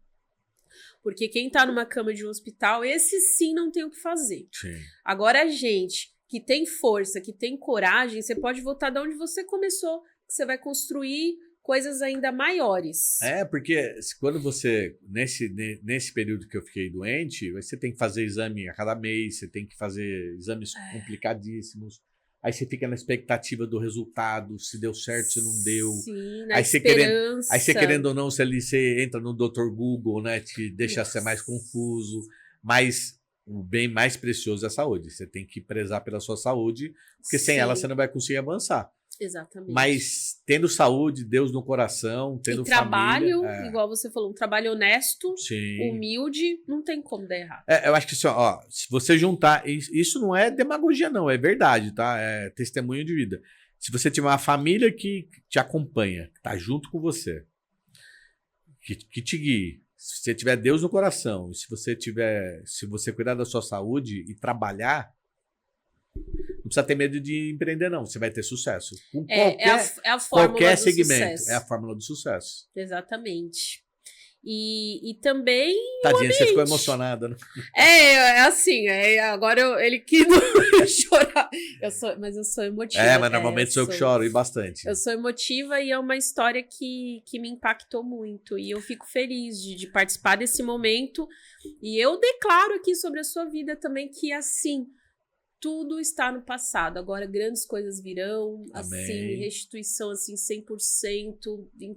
Porque quem tá numa cama de um hospital, esse sim não tem o que fazer. Sim. Agora a gente que tem força, que tem coragem, você pode voltar de onde você começou, que você vai construir coisas ainda maiores. Porque quando você, nesse período que eu fiquei doente, você tem que fazer exame a cada mês, você tem que fazer exames complicadíssimos. Aí você fica na expectativa do resultado, se deu certo, se não deu. Sim, na aí esperança. Aí você querendo ou não, você entra no Dr. Google, né? Te deixa ser mais confuso. Mas o bem mais precioso é a saúde. Você tem que prezar pela sua saúde, porque sem ela você não vai conseguir avançar. Exatamente. Mas tendo saúde, Deus no coração, tendo trabalho, família, igual você falou, um trabalho honesto, sim, humilde, não tem como dar errado. Eu acho que assim, se você juntar, isso não é demagogia não, é verdade, tá? É testemunho de vida. Se você tiver uma família que te acompanha, que tá junto com você, que te guie, se você tiver Deus no coração, se você cuidar da sua saúde e trabalhar, não precisa ter medo de empreender, não. Você vai ter sucesso. Com a fórmula qualquer do segmento. sucesso. É a fórmula do sucesso. Exatamente. E também. Tadinha, você ficou emocionada, né? Assim, agora ele quis chorar. Mas eu sou emotiva. Mas normalmente sou eu que choro, e bastante. Eu sou emotiva e é uma história que me impactou muito. E eu fico feliz de participar desse momento. E eu declaro aqui sobre a sua vida também que, assim, tudo está no passado. Agora grandes coisas virão. Amém. Assim, restituição assim, 100% em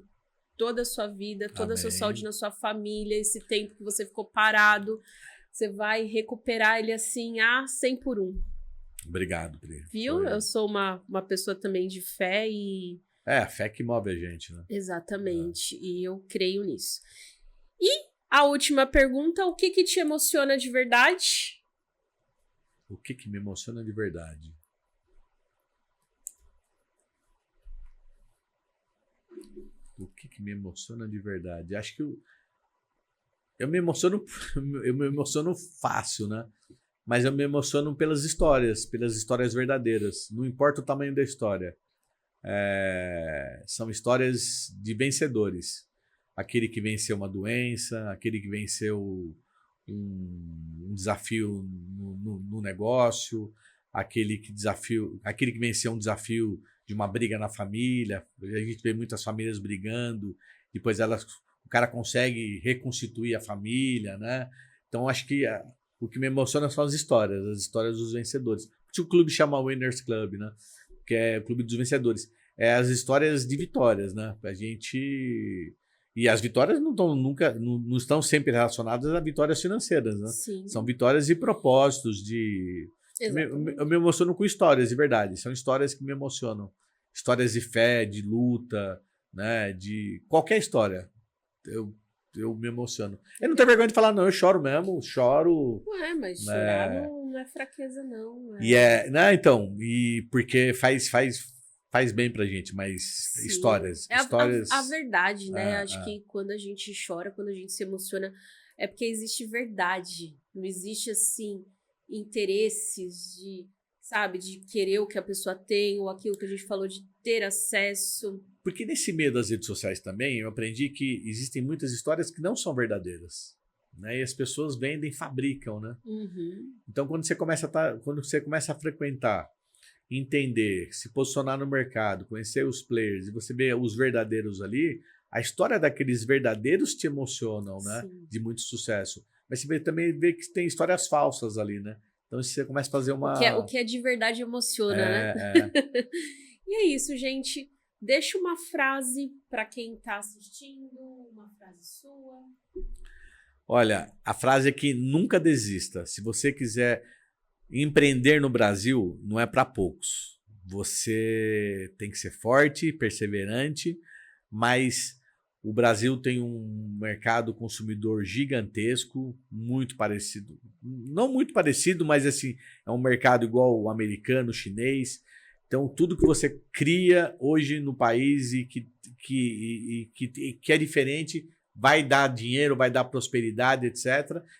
toda a sua vida, toda a sua saúde na sua família, esse tempo que você ficou parado, você vai recuperar ele assim, 100 por 1. Obrigado, Pri. Viu? Eu sou uma pessoa também de fé e... a fé que move a gente, né? Exatamente, e eu creio nisso. E a última pergunta, o que te emociona de verdade? O que me emociona de verdade? O que me emociona de verdade? Acho que eu me emociono fácil, né? Mas eu me emociono pelas histórias verdadeiras. Não importa o tamanho da história. São histórias de vencedores. Aquele que venceu uma doença, aquele que venceu um desafio no negócio, aquele que venceu um desafio de uma briga na família. A gente vê muitas famílias brigando, depois o cara consegue reconstituir a família, né? Então acho que o que me emociona são as histórias dos vencedores. O clube chama Winners Club, né? Que é o clube dos vencedores. É as histórias de vitórias, né? E as vitórias não estão sempre relacionadas a vitórias financeiras, né? Sim. São vitórias de propósitos, eu me emociono com histórias, de verdade. São histórias que me emocionam. Histórias de fé, de luta, né? De qualquer história. Eu me emociono. Eu não tenho vergonha de falar, não. Eu choro mesmo, choro. Mas chorar não é fraqueza, não. Né, então, e porque faz bem pra gente, mas sim, histórias. A verdade, né? Acho que quando a gente chora, quando a gente se emociona, é porque existe verdade. Não existe, assim, interesses de querer o que a pessoa tem, ou aquilo que a gente falou de ter acesso. Porque nesse meio das redes sociais também, eu aprendi que existem muitas histórias que não são verdadeiras, né? E as pessoas vendem, fabricam, né? Uhum. Então, quando você começa a frequentar, entender, se posicionar no mercado, conhecer os players, e você vê os verdadeiros ali, a história daqueles verdadeiros te emocionam, né? Sim. De muito sucesso. Mas você também vê que tem histórias falsas ali, né? Então você começa a fazer uma... O que é de verdade emociona, né? E é isso, gente. Deixa uma frase para quem está assistindo, uma frase sua. Olha, a frase é que nunca desista. Se você quiser empreender no Brasil, não é para poucos. Você tem que ser forte, perseverante, mas o Brasil tem um mercado consumidor gigantesco, muito parecido. Não muito parecido, mas assim, é um mercado igual o americano, o chinês. Então, tudo que você cria hoje no país e que é diferente, vai dar dinheiro, vai dar prosperidade, etc.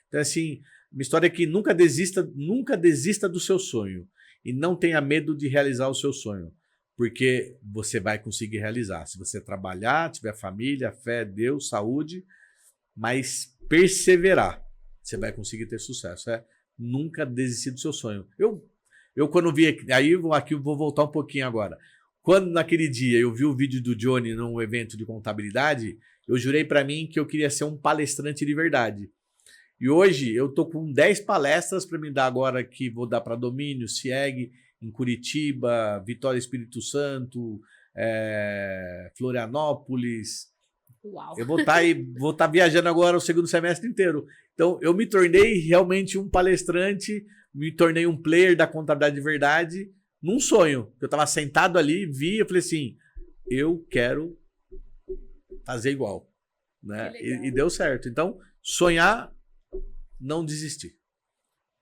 Então, assim, uma história é que nunca desista do seu sonho. E não tenha medo de realizar o seu sonho. Porque você vai conseguir realizar. Se você trabalhar, tiver família, fé, Deus, saúde, mas perseverar, você vai conseguir ter sucesso. Nunca desistir do seu sonho. Eu quando vi, aqui eu vou voltar um pouquinho agora. Quando naquele dia eu vi o vídeo do Johnny num evento de contabilidade, eu jurei para mim que eu queria ser um palestrante de verdade. E hoje eu tô com 10 palestras para me dar agora, que vou dar para Domínio, CIEG, em Curitiba, Vitória, Espírito Santo, Florianópolis. Uau. Eu vou estar viajando agora o segundo semestre inteiro. Então, eu me tornei realmente um palestrante, me tornei um player da contabilidade de verdade, num sonho. Eu estava sentado ali, vi, eu falei assim, eu quero fazer igual. Né? E deu certo. Então, sonhar, não desistir.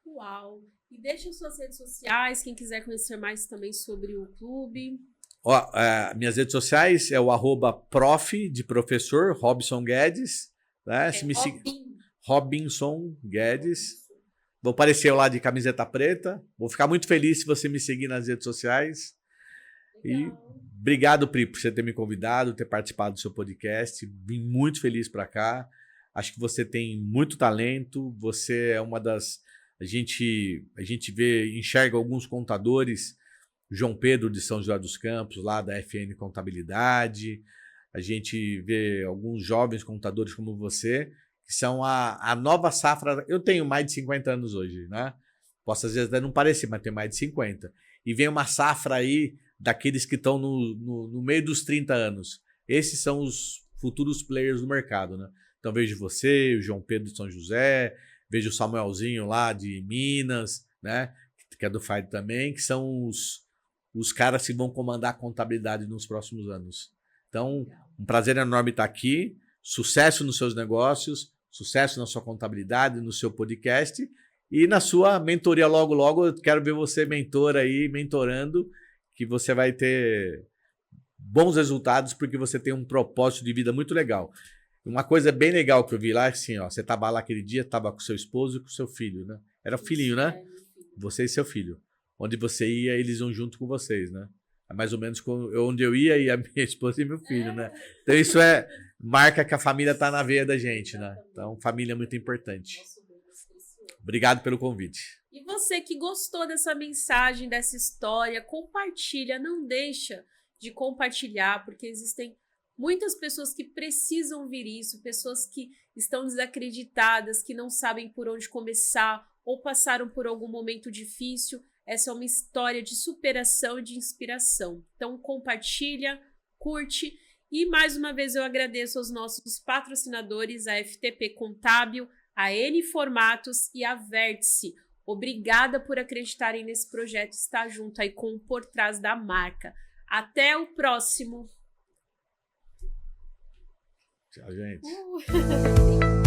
Uau! E deixa suas redes sociais, quem quiser conhecer mais também sobre o clube. Ó, minhas redes sociais é o @prof de professor, Robson Guedes. Né? Robinson Guedes. Vou aparecer lá de camiseta preta. Vou ficar muito feliz se você me seguir nas redes sociais. Legal. E obrigado, Pri, por você ter me convidado, ter participado do seu podcast. Vim muito feliz para cá. Acho que você tem muito talento. Você é uma das... A gente enxerga alguns contadores, João Pedro de São José dos Campos, lá da FN Contabilidade. A gente vê alguns jovens contadores como você, que são a nova safra. Eu tenho mais de 50 anos hoje, né? Posso às vezes até não parecer, mas tenho mais de 50. E vem uma safra aí daqueles que estão no meio dos 30 anos. Esses são os futuros players do mercado, né? Então vejo você, o João Pedro de São José, vejo o Samuelzinho lá de Minas, né? Que é do FAID também, que são os caras que vão comandar a contabilidade nos próximos anos. Então, um prazer enorme estar aqui. Sucesso nos seus negócios, sucesso na sua contabilidade, no seu podcast e na sua mentoria. Logo, logo, eu quero ver você mentor aí, mentorando, que você vai ter bons resultados porque você tem um propósito de vida muito legal. Uma coisa bem legal que eu vi lá é assim, ó, você estava lá aquele dia, estava com seu esposo e com seu filho, né? Era o filhinho, né? Você e seu filho. Onde você ia, eles iam junto com vocês, né? É mais ou menos onde eu ia a minha esposa e meu filho, né? Então isso marca que a família está na veia da gente, né? Então família é muito importante. Obrigado pelo convite. E você que gostou dessa mensagem, dessa história, compartilha, não deixa de compartilhar, porque existem muitas pessoas que precisam ouvir isso, pessoas que estão desacreditadas, que não sabem por onde começar ou passaram por algum momento difícil. Essa é uma história de superação e de inspiração. Então compartilha, curte e mais uma vez eu agradeço aos nossos patrocinadores, a FTP Contábil, a N Formatos e a Vértice. Obrigada por acreditarem nesse projeto, estar junto aí com o Por Trás da Marca. Até o próximo! Tchau, gente.